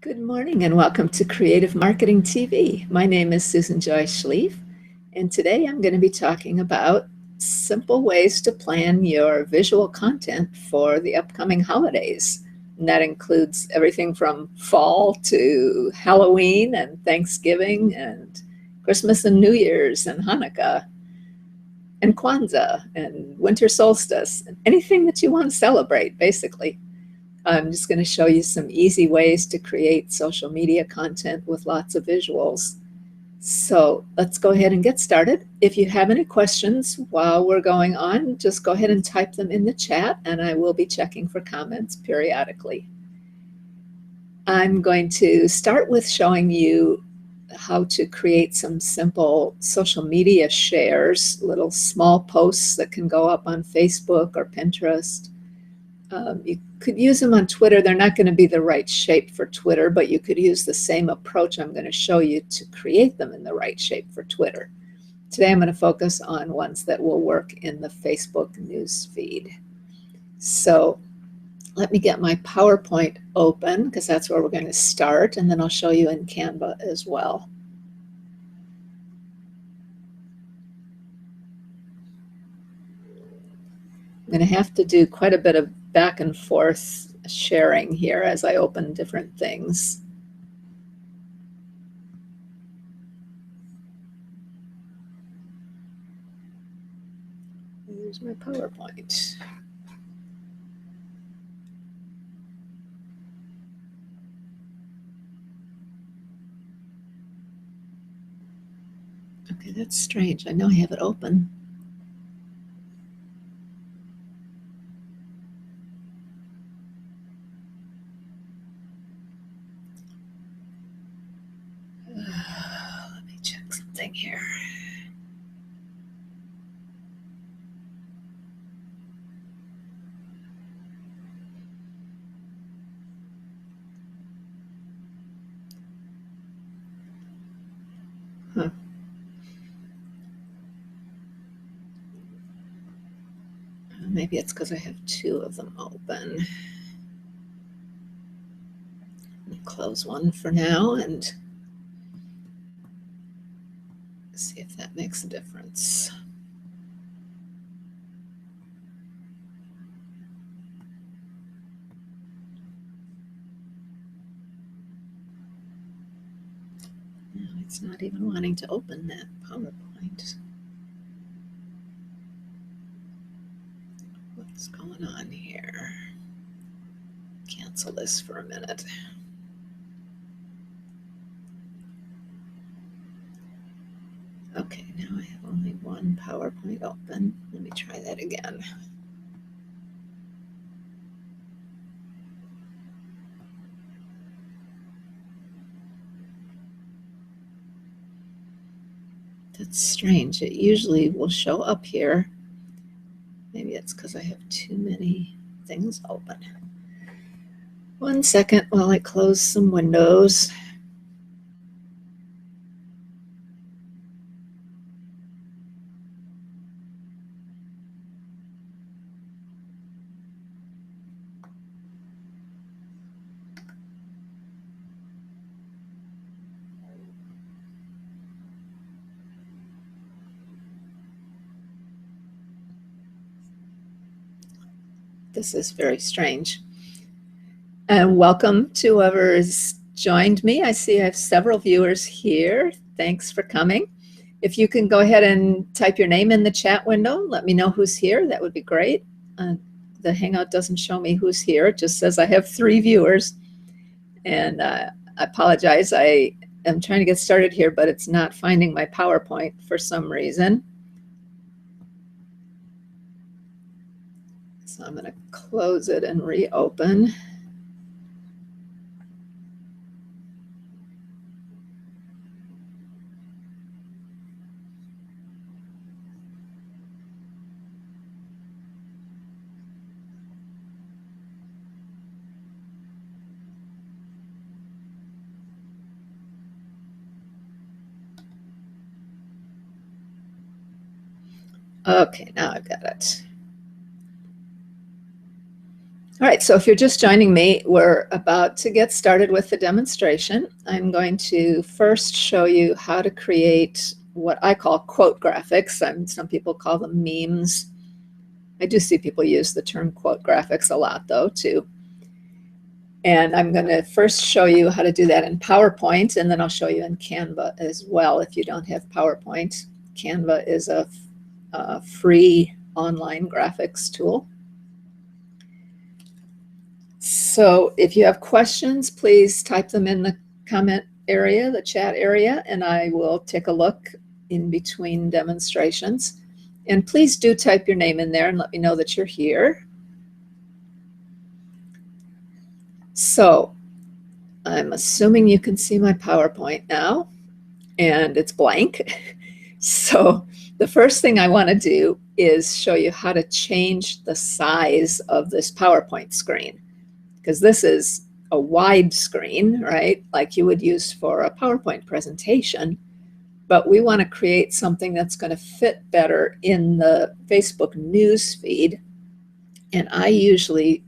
Good morning and welcome to Creative Marketing TV. My name is Susan Joy Schlief, and today I'm going to be talking about simple ways to plan your visual content for the upcoming holidays. And that includes everything from fall to Halloween and Thanksgiving and Christmas and New Year's and Hanukkah and Kwanzaa and winter solstice, anything that you want to celebrate, basically. I'm just going to show you some easy ways to create social media content with lots of visuals. So let's go ahead and get started. If you have any questions while we're going on, just go ahead and type them in the chat and I will be checking for comments periodically. I'm going to start with showing you how to create some simple social media shares, little small posts that can go up on Facebook or Pinterest. You could use them on Twitter. They're not going to be the right shape for Twitter, but you could use the same approach I'm going to show you to create them in the right shape for Twitter. Today I'm going to focus on ones that will work in the Facebook news feed. So let me get my PowerPoint open because that's where we're going to start, and then I'll show you in Canva as well. I'm going to have to do quite a bit of back and forth sharing here as I open different things. Here's my PowerPoint. Okay, that's strange. I know I have it open. Let me check something here. Huh. Maybe it's because I have two of them open. Let me close one for now and see if that makes a difference. No, it's not even wanting to open that PowerPoint. What's going on here? Cancel this for a minute. Okay, now I have only one PowerPoint open. Let me try that again. That's strange. It usually will show up here. Maybe it's because I have too many things open. 1 second while I close some windows. This is very strange. And welcome to whoever has joined me. I see I have several viewers here. Thanks for coming. If you can go ahead and type your name in the chat window, let me know who's here. That would be great. The Hangout doesn't show me who's here. It just says I have 3 viewers. And I apologize. I am trying to get started here, but it's not finding my PowerPoint for some reason. So I'm going to close it and reopen. Okay, now I've got it. All right, so if you're just joining me, we're about to get started with the demonstration. I'm going to first show you how to create what I call quote graphics. Some people call them memes. I do see people use the term quote graphics a lot, though, too. And I'm going to first show you how to do that in PowerPoint, and then I'll show you in Canva as well if you don't have PowerPoint. Canva is a free online graphics tool. So if you have questions, please type them in the comment area, the chat area, and I will take a look in between demonstrations. And please do type your name in there and let me know that you're here. So I'm assuming you can see my PowerPoint now, and it's blank. So the first thing I want to do is show you how to change the size of this PowerPoint screen, because this is a wide screen, right? Like you would use for a PowerPoint presentation, but we want to create something that's going to fit better in the Facebook news feed. And I usually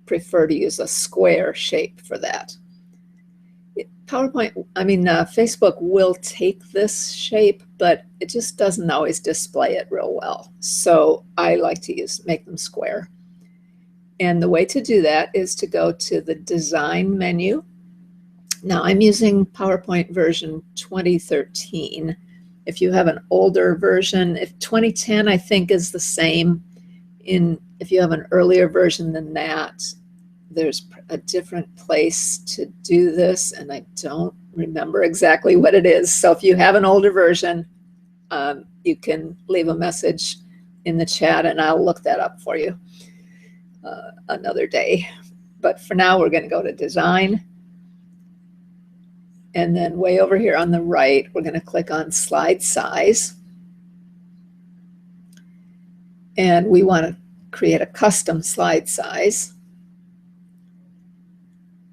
prefer to use a square shape for that. Facebook will take this shape, but it just doesn't always display it real well. So I like to make them square. And the way to do that is to go to the design menu. Now I'm using PowerPoint version 2013. If you have an older version, if 2010 I think is the same, if you have an earlier version than that, there's a different place to do this, and I don't remember exactly what it is. So if you have an older version, you can leave a message in the chat and I'll look that up for you another day. But for now, we're going to go to design. And then way over here on the right, we're going to click on slide size. And we want to create a custom slide size.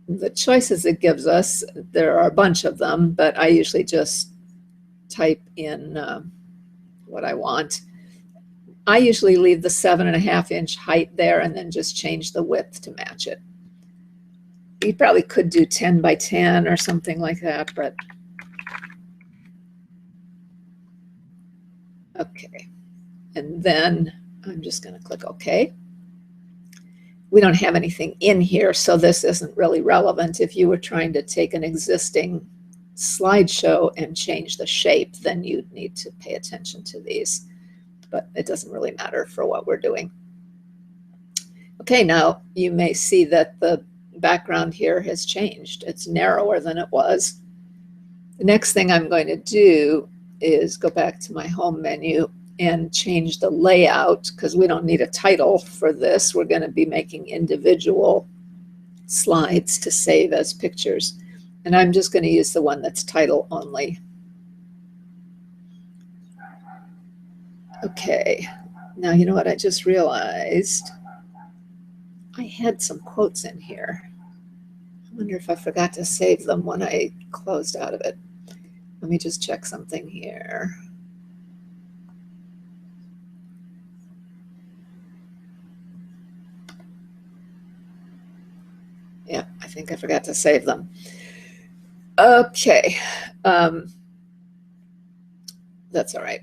The choices it gives us, there are a bunch of them, but I usually just type in what I want. I usually leave the 7.5-inch height there and then just change the width to match it. You probably could do 10 by 10 or something like that, but okay. And then I'm just going to click OK. We don't have anything in here, so this isn't really relevant. If you were trying to take an existing slideshow and change the shape, then you'd need to pay attention to these. But it doesn't really matter for what we're doing. Okay, now you may see that the background here has changed. It's narrower than it was. The next thing I'm going to do is go back to my home menu and change the layout, because we don't need a title for this. We're going to be making individual slides to save as pictures. And I'm just going to use the one that's title only. Okay, now you know what I just realized? I had some quotes in here. I wonder if I forgot to save them when I closed out of it. Let me just check something here. Yeah, I think I forgot to save them. Okay, that's all right.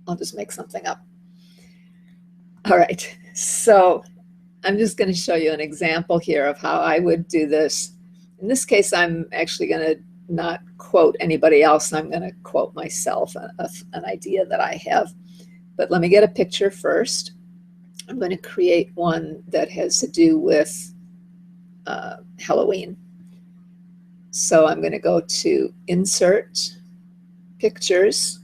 I'll just make something up. All right, so I'm just going to show you an example here of how I would do this. In this case, I'm actually going to not quote anybody else. I'm going to quote myself, an idea that I have. But let me get a picture first. I'm going to create one that has to do with Halloween. So I'm going to go to Insert, Pictures.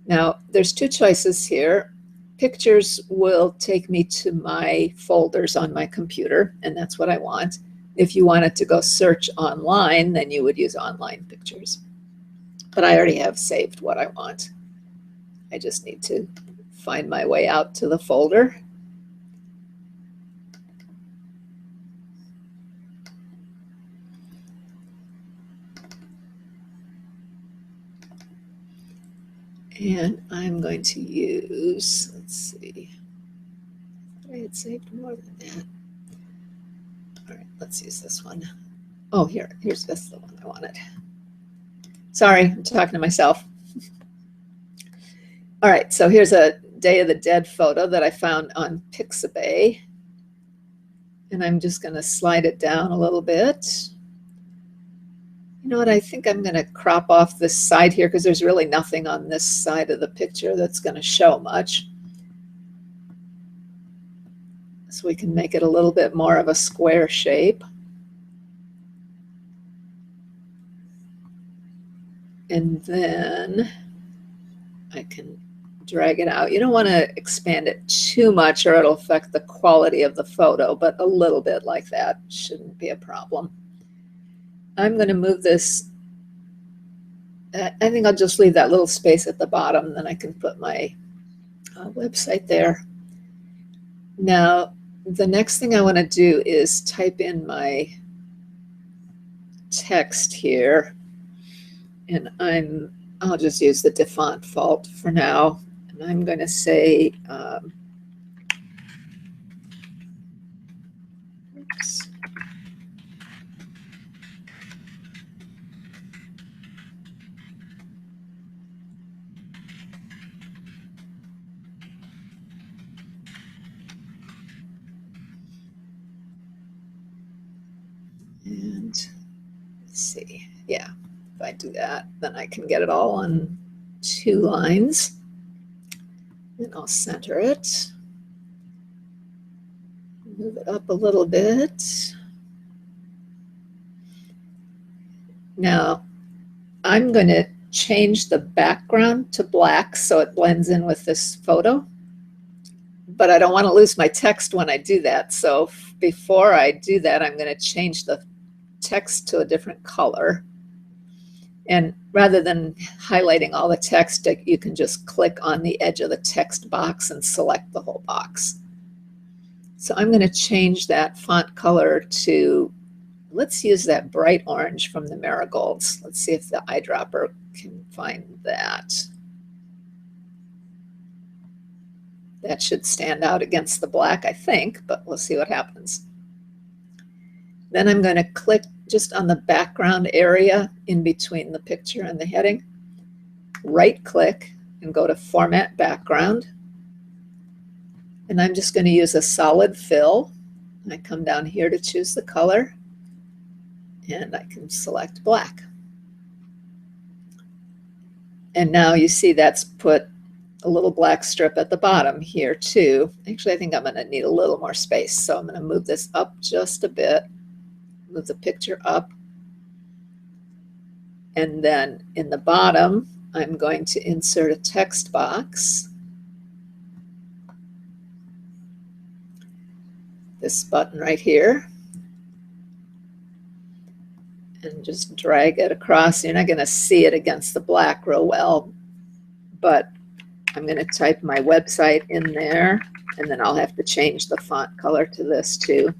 Now, there's two choices here. Pictures will take me to my folders on my computer, and that's what I want. If you wanted to go search online, then you would use online pictures. But I already have saved what I want. I just need to find my way out to the folder. And I'm going to use, let's see, I had saved more than that. All right, let's use this one. Oh, here's this, the one I wanted. Sorry, I'm talking to myself. All right, so here's a Day of the Dead photo that I found on Pixabay. And I'm just going to slide it down a little bit. You know what, I think I'm going to crop off this side here because there's really nothing on this side of the picture that's going to show much. So we can make it a little bit more of a square shape. And then I can drag it out. You don't want to expand it too much or it'll affect the quality of the photo, but a little bit like that shouldn't be a problem. I'm going to move this. I think I'll just leave that little space at the bottom, then I can put my website there. Now, the next thing I want to do is type in my text here, and I'll just use the default font for now, and I'm going to say oops. And let's see, yeah, if I do that, then I can get it all on 2 lines. And I'll center it. Move it up a little bit. Now, I'm going to change the background to black so it blends in with this photo. But I don't want to lose my text when I do that. So before I do that, I'm going to change the text to a different color. And rather than highlighting all the text, you can just click on the edge of the text box and select the whole box. So I'm going to change that font color to, let's use that bright orange from the marigolds. Let's see if the eyedropper can find that. That should stand out against the black, I think, but we'll see what happens. Then I'm going to click just on the background area in between the picture and the heading. Right click and go to Format Background. And I'm just going to use a solid fill. I come down here to choose the color, and I can select black. And now you see that's put a little black strip at the bottom here too. Actually, I think I'm going to need a little more space, so I'm going to move this up just a bit, move the picture up, and then in the bottom I'm going to insert a text box. This button right here, and just drag it across. You're not going to see it against the black real well, but I'm going to type my website in there, and then I'll have to change the font color to this too.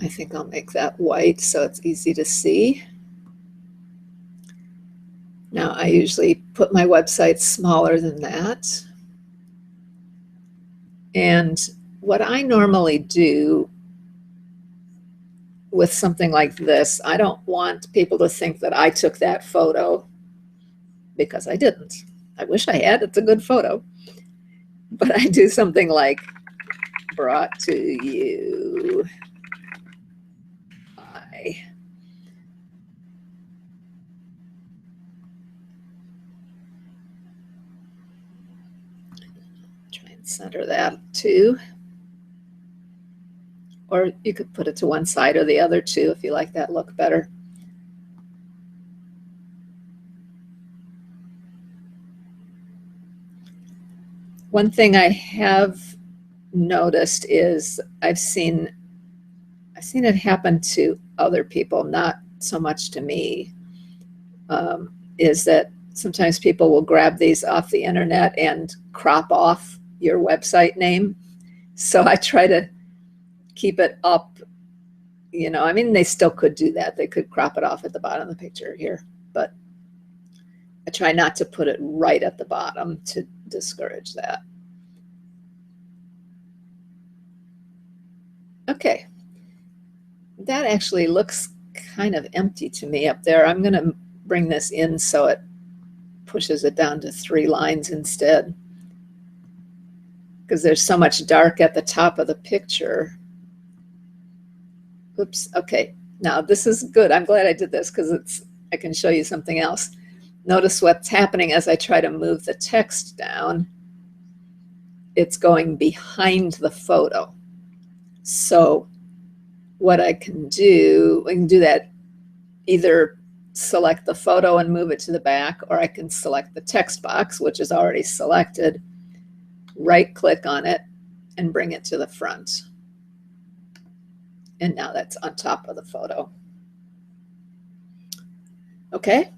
I think I'll make that white so it's easy to see. Now, I usually put my website smaller than that. And what I normally do with something like this, I don't want people to think that I took that photo, because I didn't. I wish I had. It's a good photo. But I do something like, brought to you by. Try and center that too. Or you could put it to one side or the other too if you like that look better. One thing I have noticed is I've seen it happen to other people, not so much to me, is that sometimes people will grab these off the internet and crop off your website name. So I try to keep it up, you know, I mean, they still could do that. They could crop it off at the bottom of the picture here, but I try not to put it right at the bottom to discourage that. Okay, that actually looks kind of empty to me up there. I'm going to bring this in so it pushes it down to 3 lines instead, because there's so much dark at the top of the picture. Oops, okay, now this is good. I'm glad I did this because I can show you something else. Notice what's happening as I try to move the text down. It's going behind the photo. So what I can do that either select the photo and move it to the back, or I can select the text box, which is already selected, right click on it and bring it to the front. And now that's on top of the photo. Okay,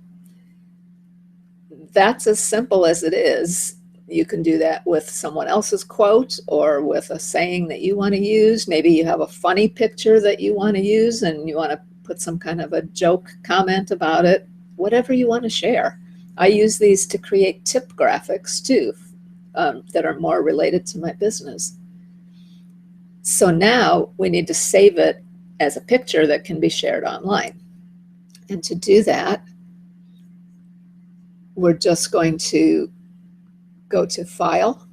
that's as simple as it is. You can do that with someone else's quote or with a saying that you want to use. Maybe you have a funny picture that you want to use and you want to put some kind of a joke comment about it. Whatever you want to share. I use these to create tip graphics too, that are more related to my business. So now we need to save it as a picture that can be shared online. And to do that, we're just going to go to File,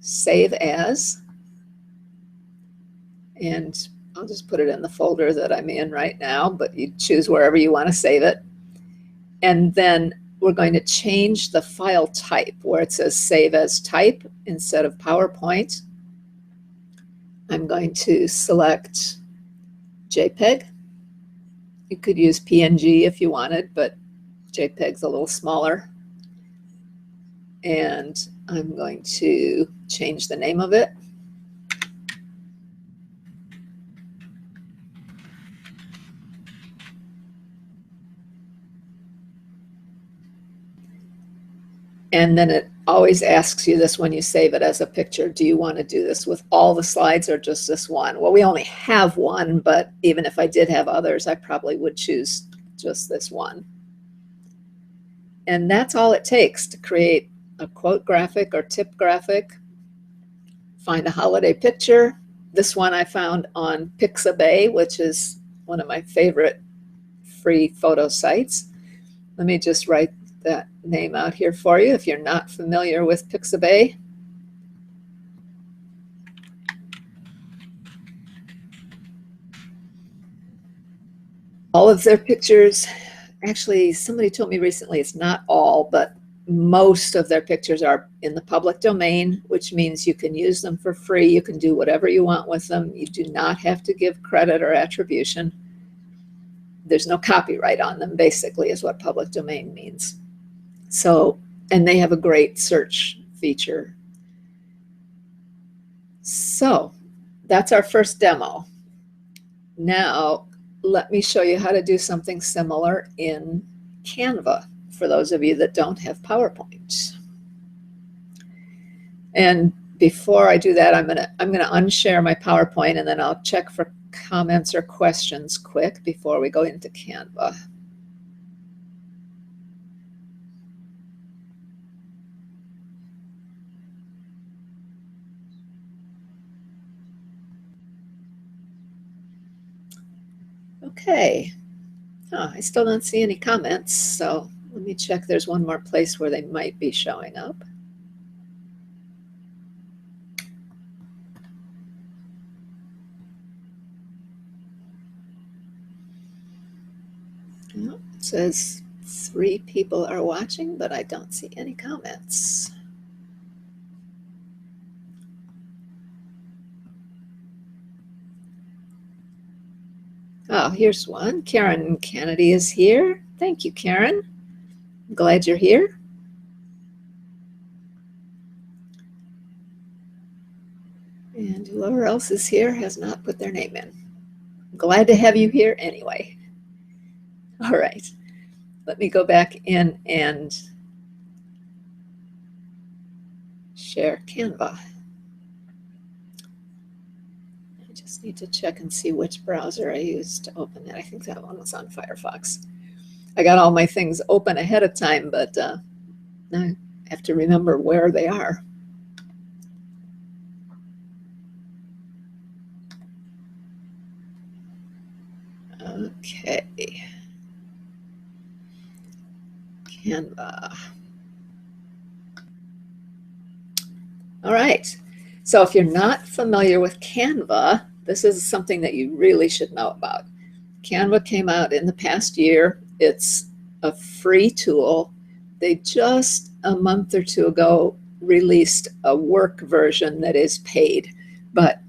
Save As, and I'll just put it in the folder that I'm in right now, but you choose wherever you want to save it. And then we're going to change the file type where it says Save As Type instead of PowerPoint. I'm going to select JPEG. You could use PNG if you wanted, but JPEG's a little smaller. And I'm going to change the name of it. And then it always asks you this when you save it as a picture. Do you want to do this with all the slides or just this one? Well, we only have one, but even if I did have others, I probably would choose just this one. And that's all it takes to create a quote graphic or tip graphic. Find a holiday picture. This one I found on Pixabay, which is one of my favorite free photo sites. Let me just write that name out here for you if you're not familiar with Pixabay. All of their pictures, actually somebody told me recently it's not all, but most of their pictures are in the public domain, which means you can use them for free. You can do whatever you want with them. You do not have to give credit or attribution. There's no copyright on them, basically, is what public domain means. So, and they have a great search feature. So that's our first demo. Now, let me show you how to do something similar in Canva for those of you that don't have PowerPoint. And before I do that, I'm gonna unshare my PowerPoint and then I'll check for comments or questions quick before we go into Canva. Okay, oh, I still don't see any comments, so let me check. There's one more place where they might be showing up. Oh, it says 3 people are watching, but I don't see any comments. Oh, here's one. Karen Kennedy is here. Thank you, Karen. I'm glad you're here. And whoever else is here has not put their name in. I'm glad to have you here anyway. All right, let me go back in and share Canva. I just need to check and see which browser I used to open it. I think that one was on Firefox. I got all my things open ahead of time, but I have to remember where they are. Okay. Canva. All right. So if you're not familiar with Canva, this is something that you really should know about. Canva came out in the past year. It's a free tool. They just a month or two ago released a work version that is paid. But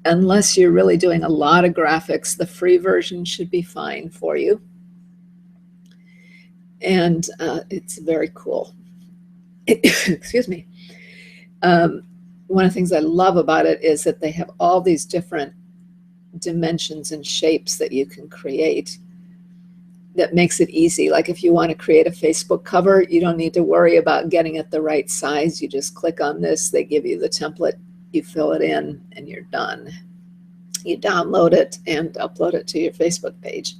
unless you're really doing a lot of graphics, the free version should be fine for you. And it's very cool. Excuse me. One of the things I love about it is that they have all these different dimensions and shapes that you can create that makes it easy. Like if you want to create a Facebook cover, you don't need to worry about getting it the right size. You just click on this, they give you the template, you fill it in, and you're done. You download it and upload it to your Facebook page.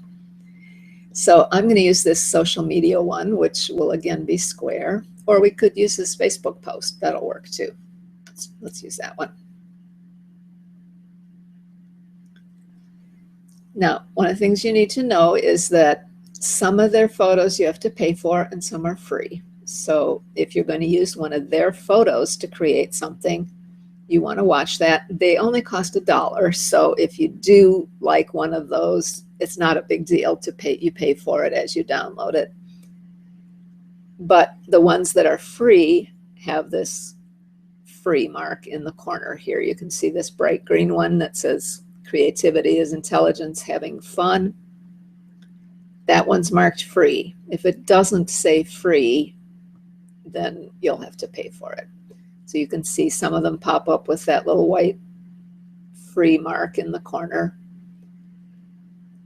So I'm going to use this social media one, which will again be square, or we could use this Facebook post. That'll work too. Let's use that one. Now, one of the things you need to know is that some of their photos you have to pay for and some are free. So if you're going to use one of their photos to create something, you want to watch that. They only cost $1. So if you do like one of those, it's not a big deal to pay. You pay for it as you download it. But the ones that are free have this free mark in the corner here. You can see this bright green one that says creativity is intelligence, having fun. That one's marked free. If it doesn't say free, then you'll have to pay for it. So you can see some of them pop up with that little white free mark in the corner.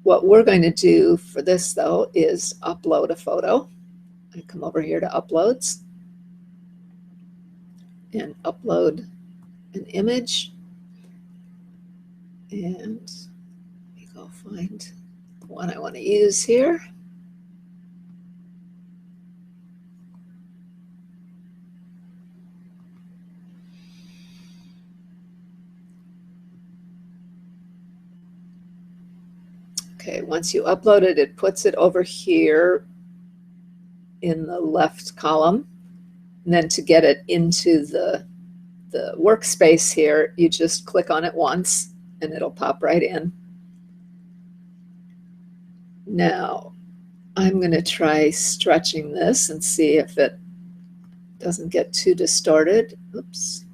What we're going to do for this though is upload a photo. I come over here to uploads and upload an image. And let me go find the one I want to use here. Okay, once you upload it, it puts it over here in the left column. And then to get it into the workspace here, you just click on it once and it'll pop right in. Now, I'm going to try stretching this and see if it doesn't get too distorted. Oops.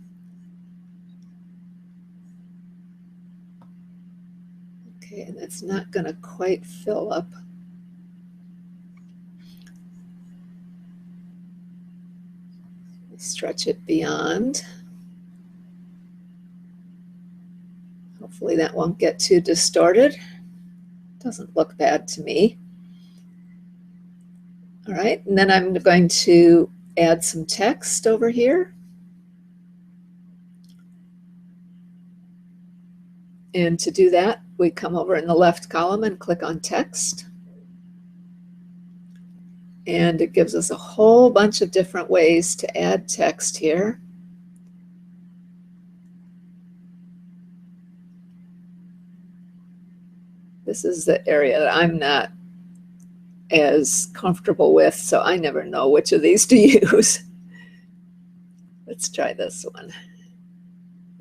Okay, and it's not going to quite fill up. Stretch it beyond. Hopefully that won't get too distorted. Doesn't look bad to me. All right, and then I'm going to add some text over here. And to do that, we come over in the left column and click on text. And it gives us a whole bunch of different ways to add text here. This is the area that I'm not as comfortable with, so I never know which of these to use. Let's try this one.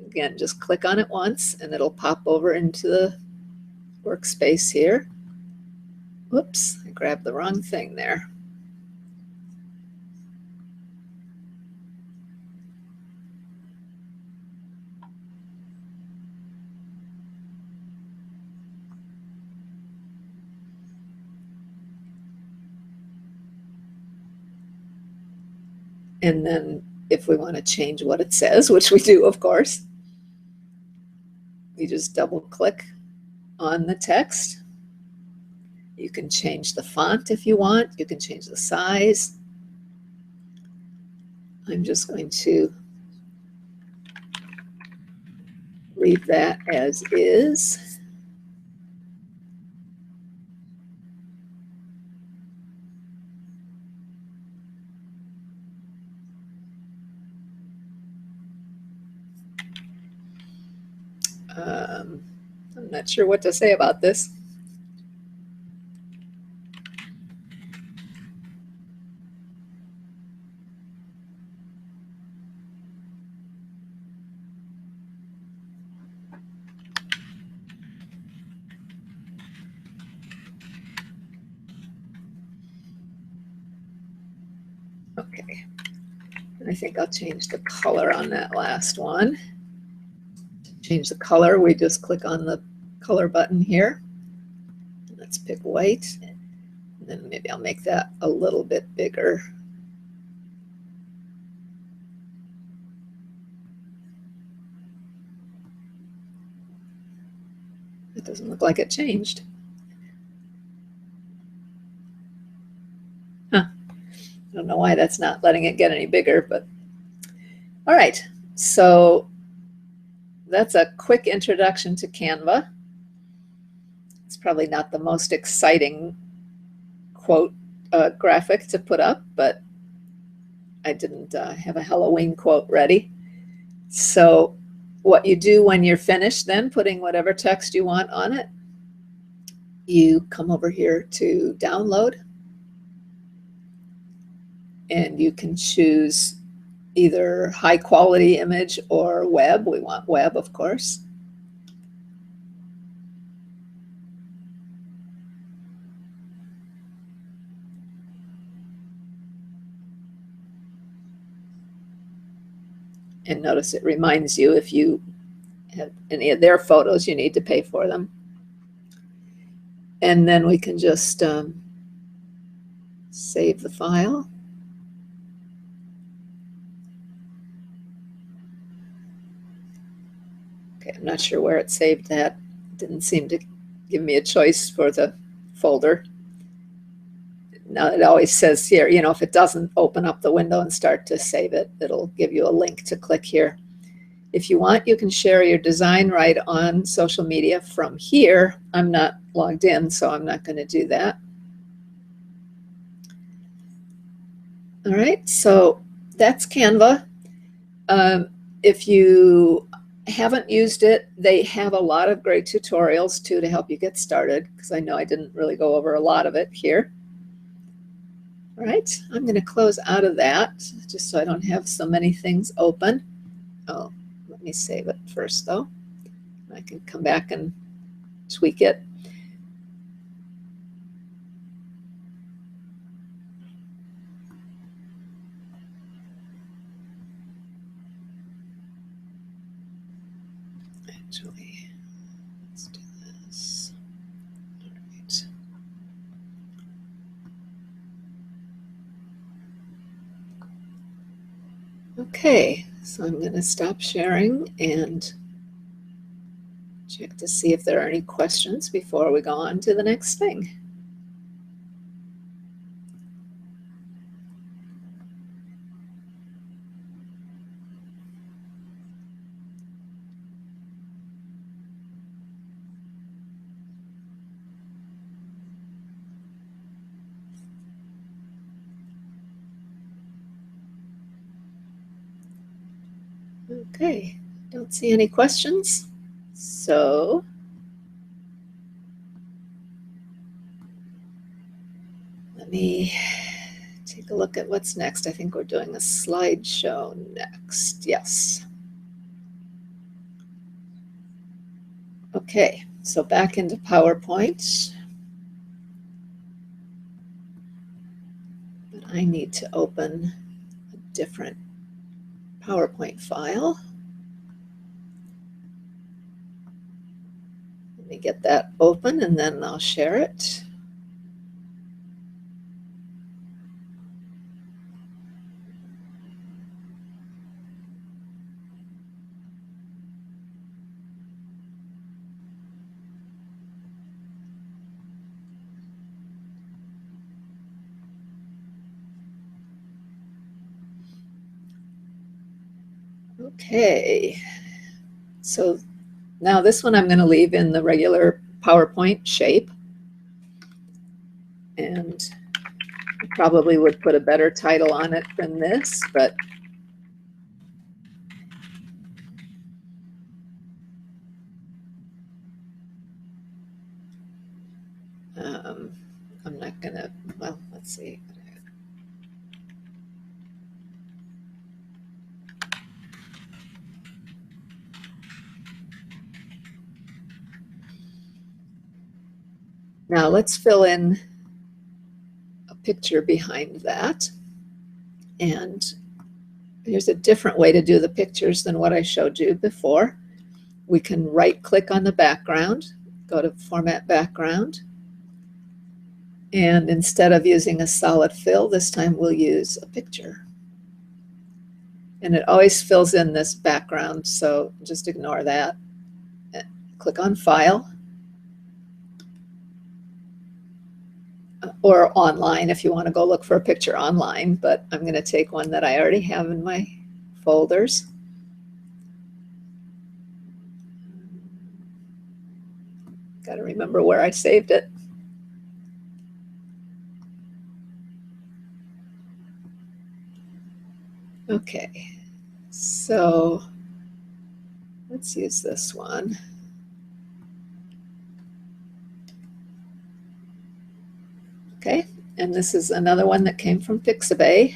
Again, just click on it once and it'll pop over into the workspace here. Whoops, I grabbed the wrong thing there. And then if we want to change what it says, which we do, of course, you just double click on the text. You can change the font if you want. You can change the size. I'm just going to leave that as is. I'm not sure what to say about this. Okay, I think I'll change the color on that last one. To change the color, we just click on the color button here. Let's pick white, and then maybe I'll make that a little bit bigger. It doesn't look like it changed. Huh. I don't know why that's not letting it get any bigger, but all right. So that's a quick introduction to Canva. It's probably not the most exciting quote graphic to put up, but I didn't have a Halloween quote ready. So what you do when you're finished then putting whatever text you want on it, you come over here to download, and you can choose either high quality image or web. We want web, of course. And notice it reminds you if you have any of their photos, you need to pay for them. And then we can just save the file. Okay, I'm not sure where it saved that. It didn't seem to give me a choice for the folder. Now it always says here, you know, if it doesn't open up the window and start to save it, it'll give you a link to click here. If you want, you can share your design right on social media from here. I'm not logged in, so I'm not going to do that. All right, so that's Canva. If you haven't used it, they have a lot of great tutorials too to help you get started, because I know I didn't really go over a lot of it here. All right, I'm going to close out of that just so I don't have so many things open. Oh, let me save it first though. I can come back and tweak it. Actually, let's do this. All right. Okay, so I'm going to stop sharing and check to see if there are any questions before we go on to the next thing. Okay, don't see any questions. So let me take a look at what's next. I think we're doing a slideshow next. Yes. Okay, so back into PowerPoint. But I need to open a different PowerPoint file. Let me get that open and then I'll share it. Okay, so now this one I'm going to leave in the regular PowerPoint shape. And I probably would put a better title on it than this, but let's see. Now let's fill in a picture behind that. And here's a different way to do the pictures than what I showed you before. We can right-click on the background, go to Format Background, and instead of using a solid fill, this time we'll use a picture. And it always fills in this background, so just ignore that. Click on File, or online if you want to go look for a picture online, but I'm going to take one that I already have in my folders. Got to remember where I saved it. Okay, so let's use this one. Okay, and this is another one that came from Pixabay.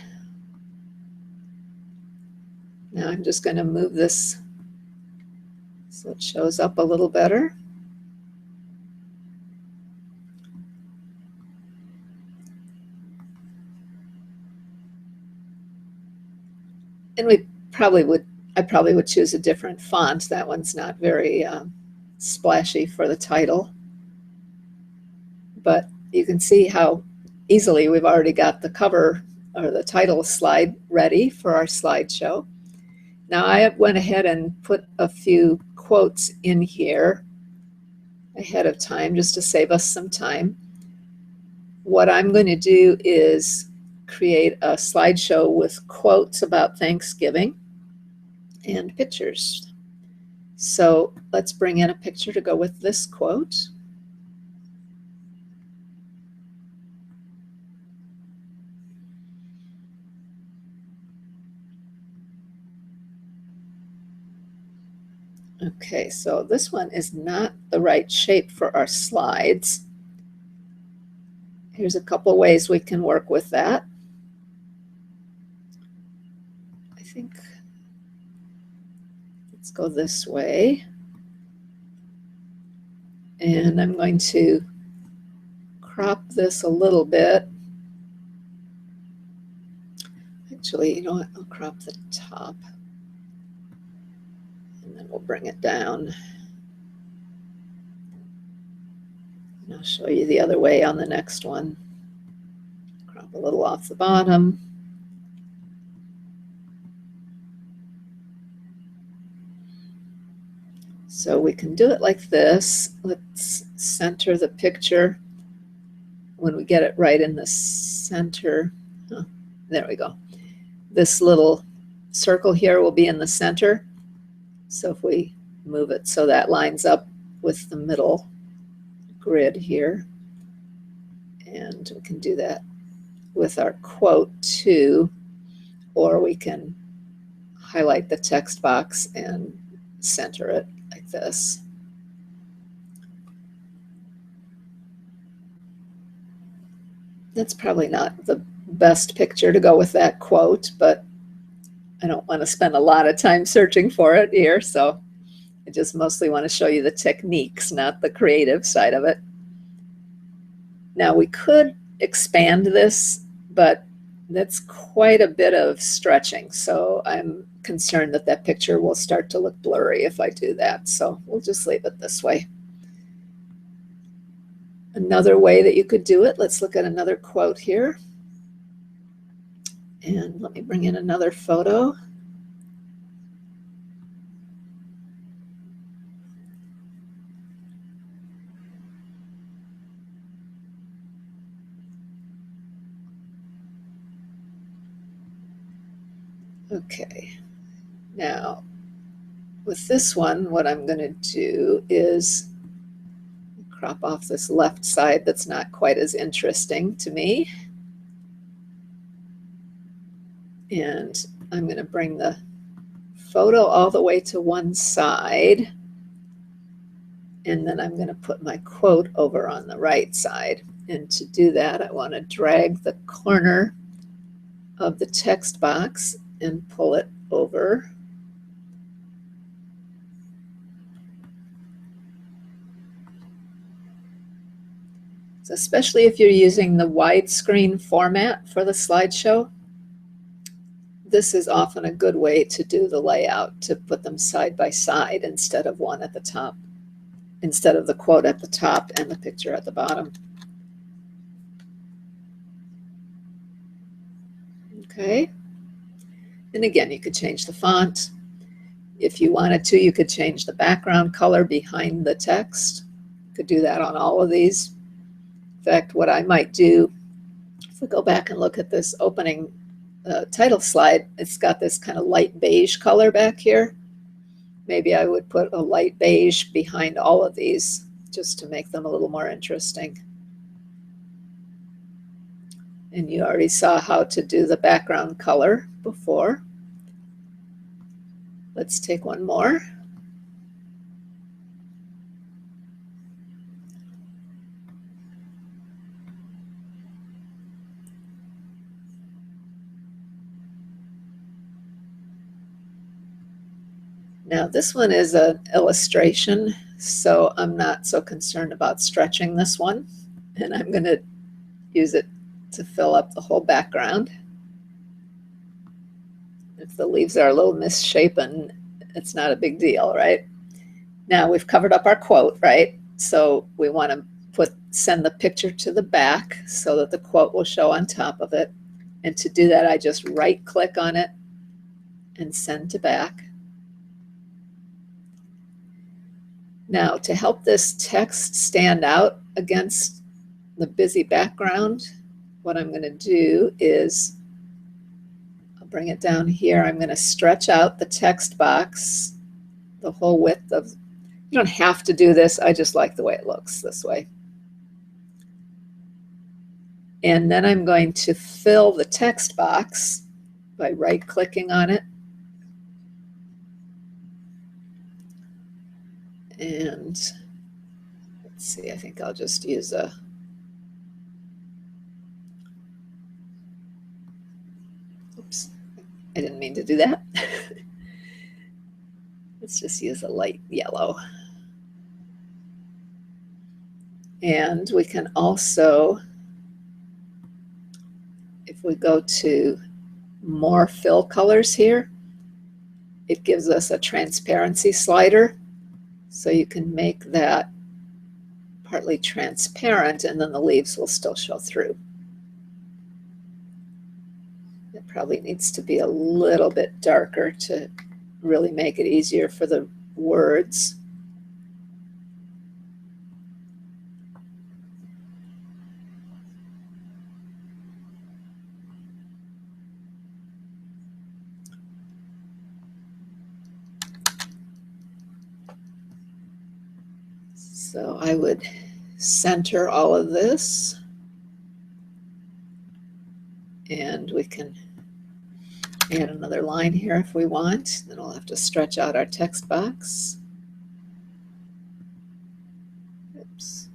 Now I'm just going to move this so it shows up a little better. And I probably would choose a different font. That one's not very splashy for the title. But you can see how easily we've already got the cover or the title slide ready for our slideshow. Now I went ahead and put a few quotes in here ahead of time just to save us some time. What I'm going to do is create a slideshow with quotes about Thanksgiving and pictures. So let's bring in a picture to go with this quote. Okay, so this one is not the right shape for our slides. Here's a couple ways we can work with that. I think let's go this way. And I'm going to crop this a little bit. Actually, you know what? I'll crop the top. And then we'll bring it down. And I'll show you the other way on the next one. Crop a little off the bottom. So we can do it like this. Let's center the picture. When we get it right in the center, there we go. This little circle here will be in the center. So if we move it so that lines up with the middle grid here, and we can do that with our quote too, or we can highlight the text box and center it like this. That's probably not the best picture to go with that quote, but I don't want to spend a lot of time searching for it here, so I just mostly want to show you the techniques, not the creative side of it. Now we could expand this, but that's quite a bit of stretching, so I'm concerned that that picture will start to look blurry if I do that, so we'll just leave it this way. Another way that you could do it, let's look at another quote here. And let me bring in another photo. Okay, now with this one, what I'm going to do is crop off this left side that's not quite as interesting to me. And I'm going to bring the photo all the way to one side. And then I'm going to put my quote over on the right side. And to do that, I want to drag the corner of the text box and pull it over. So especially if you're using the widescreen format for the slideshow, this is often a good way to do the layout, to put them side by side instead of one at the top, instead of the quote at the top and the picture at the bottom. Okay. And again, you could change the font. If you wanted to, you could change the background color behind the text. You could do that on all of these. In fact, what I might do, if we go back and look at this opening title slide, it's got this kind of light beige color back here. Maybe I would put a light beige behind all of these just to make them a little more interesting. And you already saw how to do the background color before. Let's take one more. Now this one is an illustration, so I'm not so concerned about stretching this one, and I'm going to use it to fill up the whole background. If the leaves are a little misshapen, it's not a big deal, right? Now we've covered up our quote, right? So we want to send the picture to the back so that the quote will show on top of it. And to do that, I just right-click on it and send to back. Now, to help this text stand out against the busy background, what I'm going to do is I'll bring it down here. I'm going to stretch out the text box the whole width of, you don't have to do this. I just like the way it looks this way. And then I'm going to fill the text box by right-clicking on it. And let's see, I think I'll just use a, oops, I didn't mean to do that. Let's just use a light yellow. And we can also, if we go to more fill colors here, it gives us a transparency slider. So you can make that partly transparent and then the leaves will still show through. It probably needs to be a little bit darker to really make it easier for the words. So I would center all of this, and we can add another line here if we want. Then we'll have to stretch out our text box. Oops.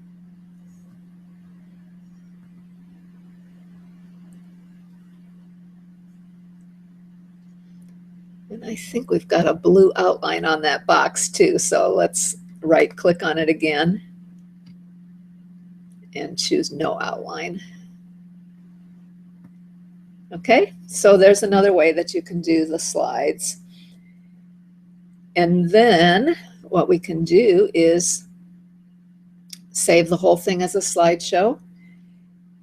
And I think we've got a blue outline on that box too, so let's right-click on it again and choose no outline. Okay, so there's another way that you can do the slides. And then what we can do is save the whole thing as a slideshow.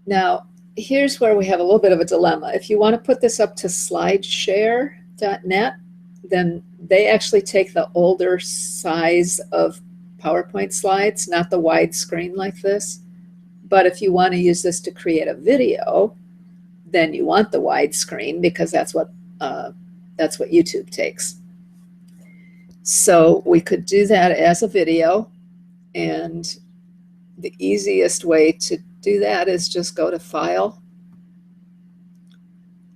Now, here's where we have a little bit of a dilemma. If you want to put this up to slideshare.net, then they actually take the older size of PowerPoint slides, not the wide screen like this. But if you want to use this to create a video, then you want the wide screen because that's what YouTube takes. So we could do that as a video, and the easiest way to do that is just go to File,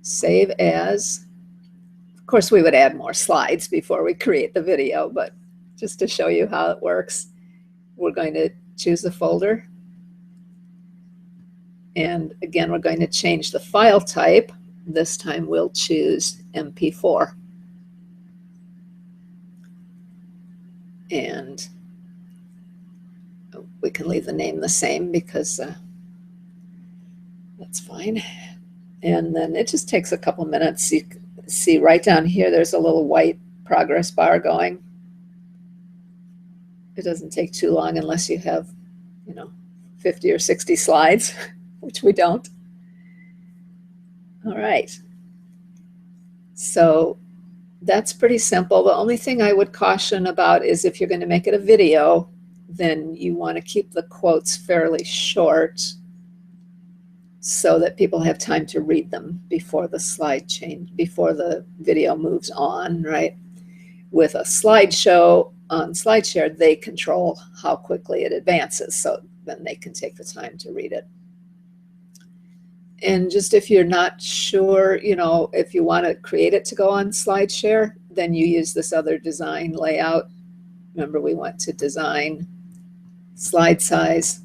Save As. Of course, we would add more slides before we create the video, but just to show you how it works, we're going to choose the folder. And again, we're going to change the file type. This time we'll choose MP4. And we can leave the name the same because that's fine. And then it just takes a couple minutes. You can see right down here, there's a little white progress bar going. It doesn't take too long unless you have, 50 or 60 slides, which we don't. All right. So that's pretty simple. The only thing I would caution about is if you're going to make it a video, then you want to keep the quotes fairly short so that people have time to read them before the slide change, before the video moves on, right? With a slideshow on SlideShare, they control how quickly it advances, so then they can take the time to read it. And just if you're not sure, if you want to create it to go on SlideShare, then you use this other design layout. Remember, we went to design, slide size,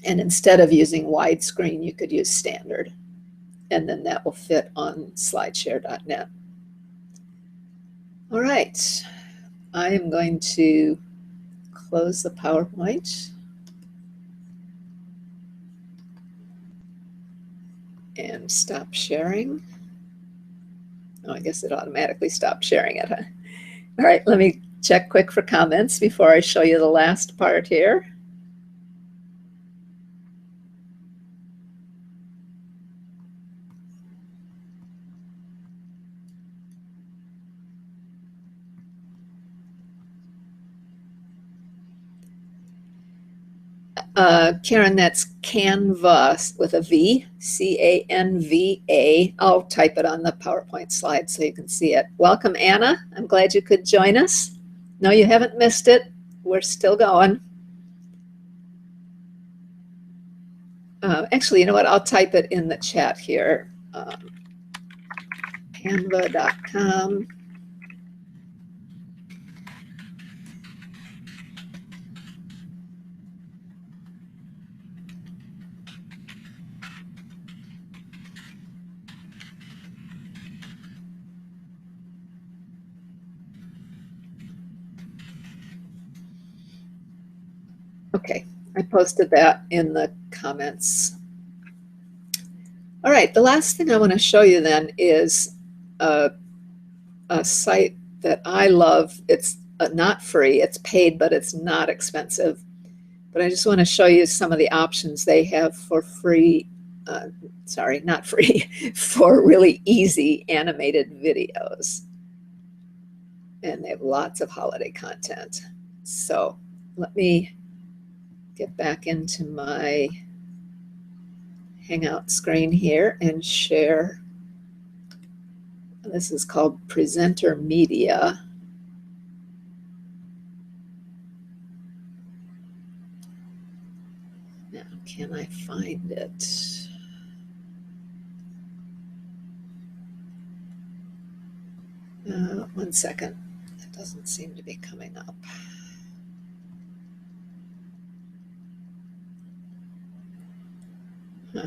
and instead of using widescreen, you could use standard. And then that will fit on slideshare.net. All right, I am going to close the PowerPoint and stop sharing. Oh, I guess it automatically stopped sharing it, huh? All right, let me check quick for comments before I show you the last part here. Karen, that's Canva with a V, C-A-N-V-A. I'll type it on the PowerPoint slide so you can see it. Welcome, Anna. I'm glad you could join us. No, you haven't missed it. We're still going. Actually, you know what? I'll type it in the chat here. Canva.com. Okay, I posted that in the comments. All right, the last thing I want to show you then is a site that I love. It's not free, it's paid, but it's not expensive. But I just want to show you some of the options they have for free, sorry, not free, for really easy animated videos. And they have lots of holiday content. So let me get back into my Hangout screen here and share. This is called Presenter Media. Now, can I find it? One second. It doesn't seem to be coming up. Huh.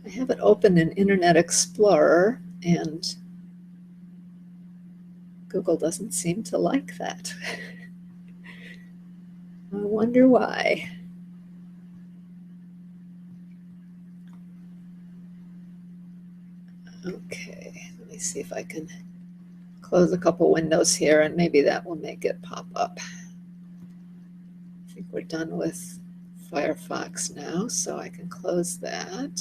I have it open in Internet Explorer, and Google doesn't seem to like that. I wonder why. Okay, let me see if I can close a couple windows here, and maybe that will make it pop up. I think we're done with Firefox now, so I can close that.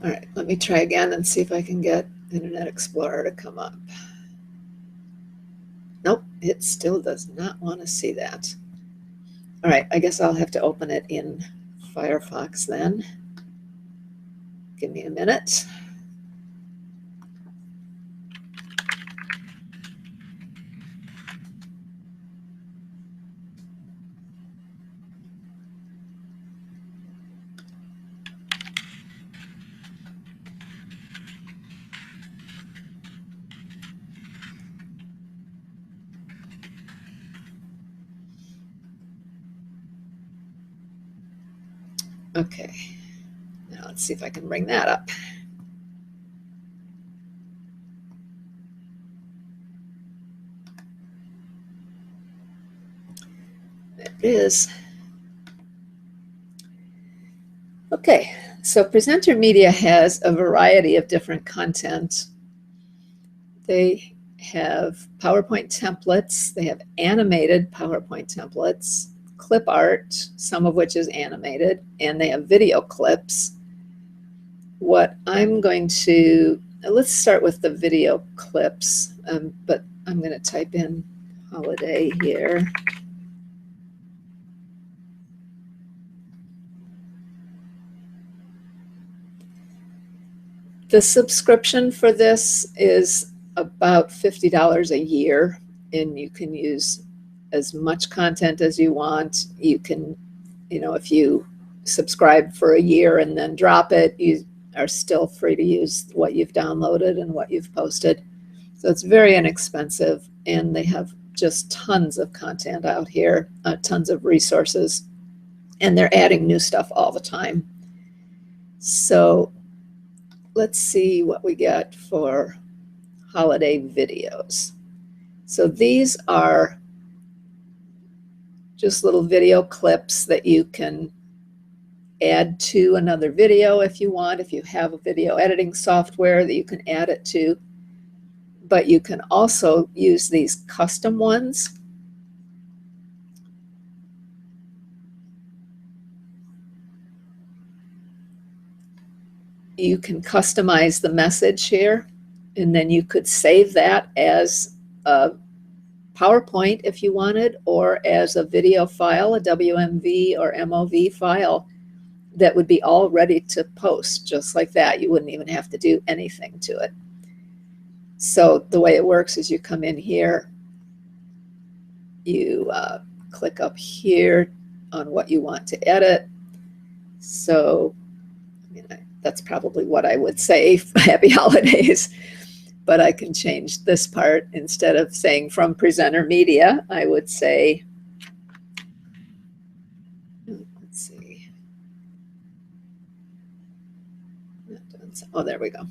All right, let me try again and see if I can get Internet Explorer to come up. Nope, it still does not want to see that. All right, I guess I'll have to open it in Firefox then. Give me a minute. Okay, now let's see if I can bring that up. There it is. Okay, so Presenter Media has a variety of different content. They have PowerPoint templates, they have animated PowerPoint templates, clip art, some of which is animated, and they have video clips. What I'm going to, let's start with the video clips, but I'm going to type in Holiday here. The subscription for this is about $50 a year, and you can use as much content as you want. You can, if you subscribe for a year and then drop it, you are still free to use what you've downloaded and what you've posted. So it's very inexpensive, and they have just tons of content out here, tons of resources, and they're adding new stuff all the time. So let's see what we get for holiday videos. So these are just little video clips that you can add to another video if you want, if you have a video editing software that you can add it to. But you can also use these custom ones. You can customize the message here, and then you could save that as a PowerPoint if you wanted, or as a video file, a WMV or MOV file that would be all ready to post just like that. You wouldn't even have to do anything to it. So the way it works is you come in here, you click up here on what you want to edit. So that's probably what I would say, happy holidays, but I can change this part. Instead of saying from Presenter Media, I would say, let's see, oh, there we go.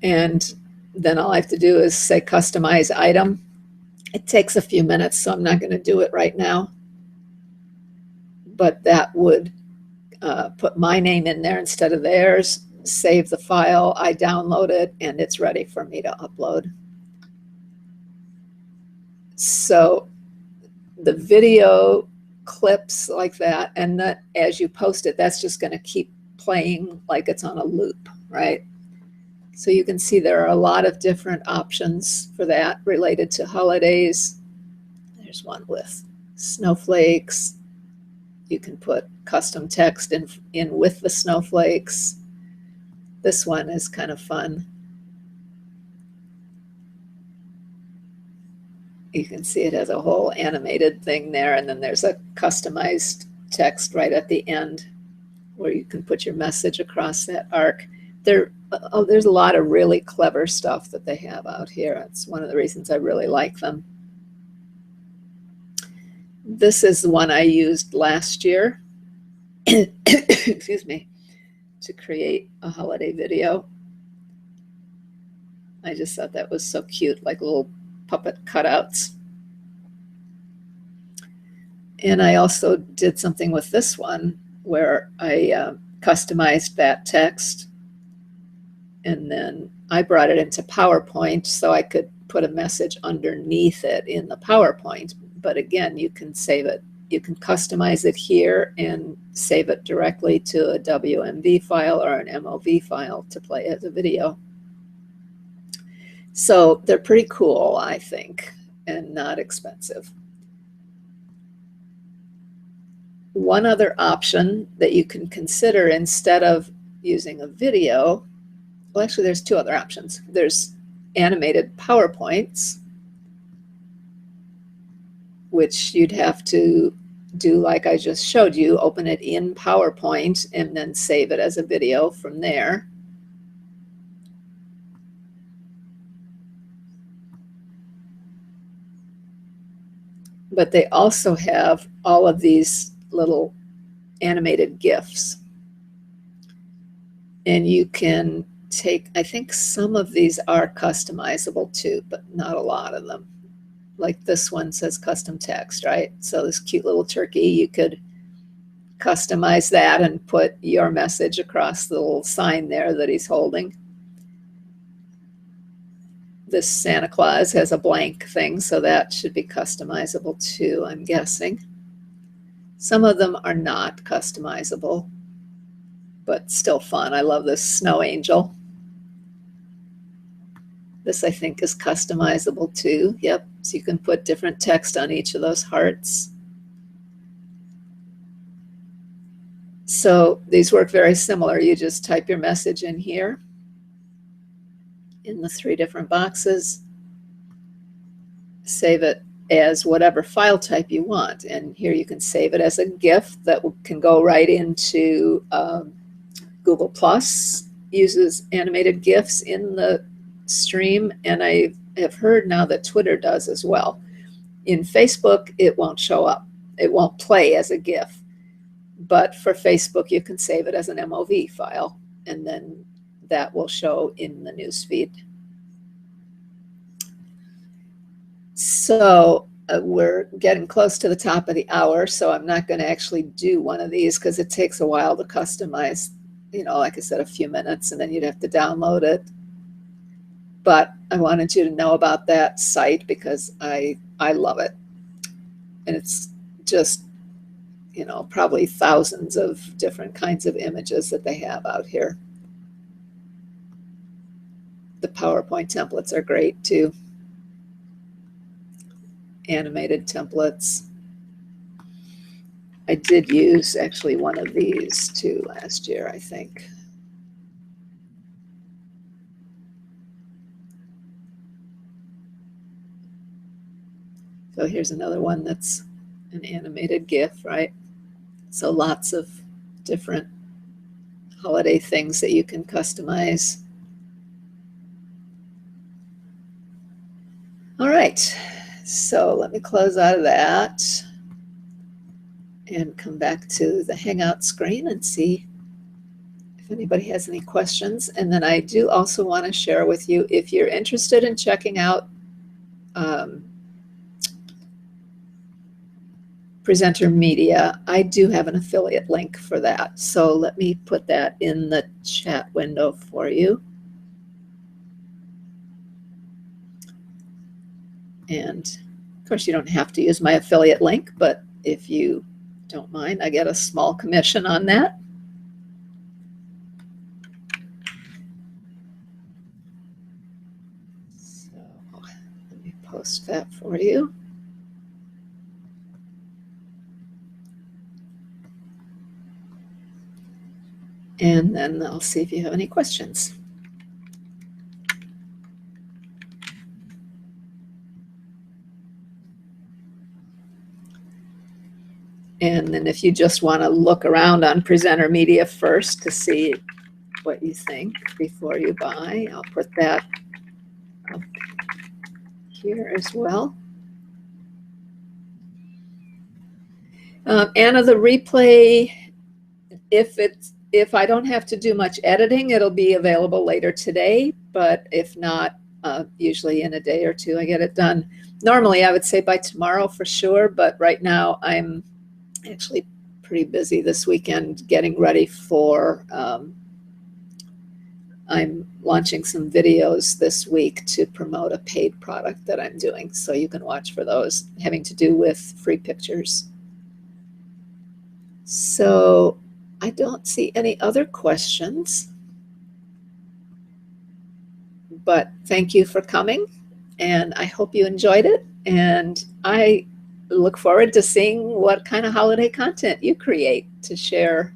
And then all I have to do is say customize item. It takes a few minutes, so I'm not going to do it right now. But that would put my name in there instead of theirs, save the file, I download it, and it's ready for me to upload. So the video clips like that, and that as you post it, that's just going to keep playing like it's on a loop, right? So you can see there are a lot of different options for that related to holidays. There's one with snowflakes. You can put custom text in with the snowflakes. This one is kind of fun. You can see it has a whole animated thing there, and then there's a customized text right at the end where you can put your message across that arc. There's a lot of really clever stuff that they have out here. It's one of the reasons I really like them. This is the one I used last year, excuse me, to create a holiday video. I just thought that was so cute, like little puppet cutouts. And I also did something with this one where I customized that text, and then I brought it into PowerPoint so I could put a message underneath it in the PowerPoint. But again, you can save it. You can customize it here and save it directly to a WMV file or an MOV file to play as a video. So they're pretty cool, I think, and not expensive. One other option that you can consider instead of using a video, well, actually, there's two other options. There's animated PowerPoints, which you'd have to do like I just showed you, open it in PowerPoint and then save it as a video from there. But they also have all of these little animated GIFs. And you can take, I think some of these are customizable too, but not a lot of them. Like this one says custom text, right? So this cute little turkey, you could customize that and put your message across the little sign there that he's holding. This Santa Claus has a blank thing, so that should be customizable too, I'm guessing. Some of them are not customizable, but still fun. I love this snow angel. This I think is customizable too. Yep, so you can put different text on each of those hearts. So these work very similar. You just type your message in here in the 3 different boxes, save it as whatever file type you want. And here you can save it as a GIF that can go right into Google Plus uses animated GIFs in the stream. And I have heard now that Twitter does as well. In Facebook, it won't show up. It won't play as a GIF. But for Facebook, you can save it as an MOV file, and then that will show in the newsfeed. So we're getting close to the top of the hour, so I'm not going to actually do one of these because it takes a while to customize, like I said, a few minutes, and then you'd have to download it. But I wanted you to know about that site because I love it. And it's just, probably thousands of different kinds of images that they have out here. The PowerPoint templates are great too. Animated templates. I did use actually one of these too last year, I think. So here's another one that's an animated GIF, right? So lots of different holiday things that you can customize. All right, so let me close out of that and come back to the Hangout screen and see if anybody has any questions. And then I do also want to share with you, if you're interested in checking out Presenter Media, I do have an affiliate link for that. So let me put that in the chat window for you. And of course, you don't have to use my affiliate link, but if you don't mind, I get a small commission on that. So let me post that for you. And then I'll see if you have any questions. And then if you just want to look around on Presenter Media first to see what you think before you buy, I'll put that up here as well. Anna, the replay, if I don't have to do much editing, it'll be available later today. But if not, usually in a day or two, I get it done. Normally, I would say by tomorrow for sure. But right now, I'm actually pretty busy this weekend getting ready for, I'm launching some videos this week to promote a paid product that I'm doing. So you can watch for those having to do with free pictures. So I don't see any other questions, but thank you for coming, and I hope you enjoyed it, and I look forward to seeing what kind of holiday content you create to share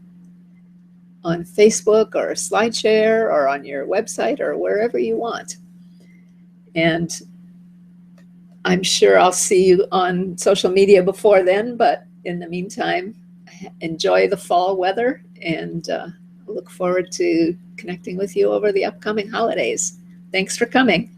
on Facebook or SlideShare or on your website or wherever you want. And I'm sure I'll see you on social media before then, but in the meantime, enjoy the fall weather, and look forward to connecting with you over the upcoming holidays. Thanks for coming.